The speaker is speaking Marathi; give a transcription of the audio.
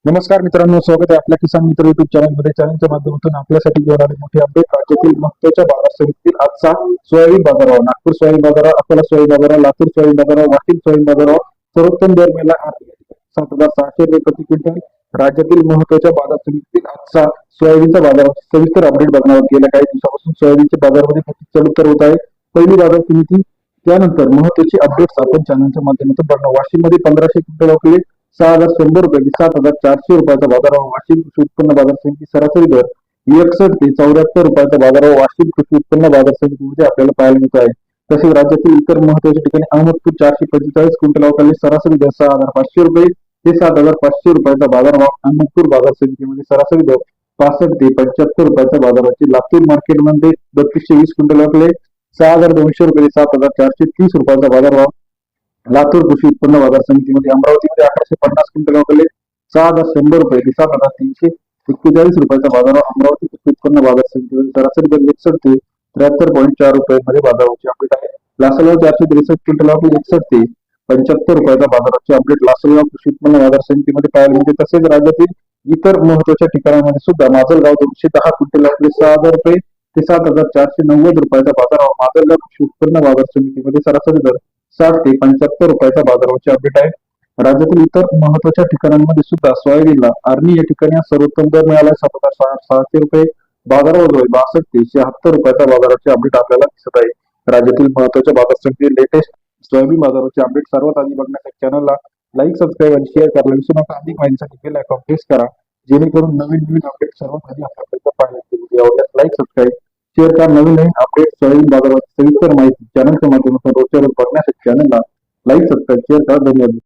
नमस्कार मित्रांनो, स्वागत आहे आपल्या किसान मित्र युट्यूब चॅनलमध्ये. चॅनलच्या माध्यमातून आपल्यासाठी घेऊन आले मोठे अपडेट. राज्यातील महत्त्वाच्या बाजार समितीतील आजचा सोयाबीन बाजारावर, नागपूर सोयाबीन बाजारावर, अकोला सोयाबीन बाजारावर, लातूर सोयाबीन बाजारावर, वाशिम सोयाबीन बाजारावर सर्वोत्तम दर मिळाला 7,600 रुपये प्रति क्विंटल. राज्यातील महत्त्वाच्या बाजार समितीतील आजचा सोयाबीनचा बाजार सविस्तर अपडेट बघणार आहोत. गेल्या काही दिवसापासून सोयाबीनचे बाजारामध्ये चढ-उतार होत आहे. पहिली बाजार समिती, त्यानंतर महत्त्वाची अपडेट्स आपण चॅनलच्या माध्यमातून बघणार. वाशिम मध्ये 1500 क्विंटल आपले 6,100 रुपये 7,400 रुपयाचा बाजारावर वाशिम कृषी उत्पन्न बाजार समिती. सरासरी दर 61 ते 74 रुपयाचा बाजारावर वाशिम कृषी उत्पन्न बाजार समितीमध्ये आपल्याला पाहायला मिळत आहे. तसेच राज्यातील इतर महत्त्वाच्या ठिकाणी अहमदपूर 445 क्विंटल अवकाळी सरासरी दर 6,500 रुपये ते 7,500 रुपयाचा बाजारभाव अहमदपूर बाजार समितीमध्ये. सरासरी दर 65 ते 75 रुपयाचा बाजाराची. लातूर मार्केटमध्ये 3220 क्विंटल अवकाळी 6,200 रुपये ते 7,430 रुपयाचा बाजारभाव लातूर कृषी उत्पन्न बाजार समितीमध्ये. अमरावतीमध्ये 1850 क्विंटल अवकाळी 6,100 रुपये ते 7,341 रुपयाचा बाजारभाव अमरावती कृषी उत्पन्न बाजार समितीमध्ये. सरासरी दर 61 ते 73.4 रुपयांमध्ये बाजाराची अपडेट आहे. लासलगाव 463 क्विंटल अवकाळी 61 ते 75 रुपयाचा बाजाराची अपडेट लासलगाव कृषी उत्पन्न बाजार समितीमध्ये पाहायला मिळते. तसेच राज्यातील इतर महत्त्वाच्या ठिकाणांमध्ये सुद्धा माजलगाव 210 क्विंटल अवकाळी 6,000 रुपये ते 7,490 रुपयाचा बाजारभाव माजलगाव कृषी उत्पन्न बाजार समितीमध्ये. सरासरी दर 60 ते 75 रुपयाचा बाजाराची अपडेट आहे. राज्यातील इतर महत्त्वाच्या ठिकाणांमध्ये सुद्धा सोयाबीनला आर्णी या ठिकाणी सर्वोत्तम दर मिळाला 7,600 रुपये. बाजारावर 62 ते 76 रुपयाचा बाजाराची अपडेट आपल्याला दिसत आहे. राज्यातील महत्त्वाच्या बाजार समिती लेटेस्ट सोयाबीन बाजाराचे अपडेट सर्वात आधी बघण्यासाठी चॅनलला लाईक, सबस्क्राईब आणि शेअर करायला विसरू नका. अधिक माहितीसाठी बेल आयकॉन प्रेस करा, जेणेकरून नवीन नवीन अपडेट सर्वात आधी आपल्यापर्यंत पाहायला मिळतील. आवडल्यास लाईक, सबस्क्राईब, शेअर करा. नवीन नवीन अपडेट सोयाबीन बाजाराची सविस्तर माहिती चॅनलच्या माध्यमातून रोजच्या रोज बघण्यासाठी चॅनलला लाईक, सबस्क्राईब, शेअर करा. धन्यवाद.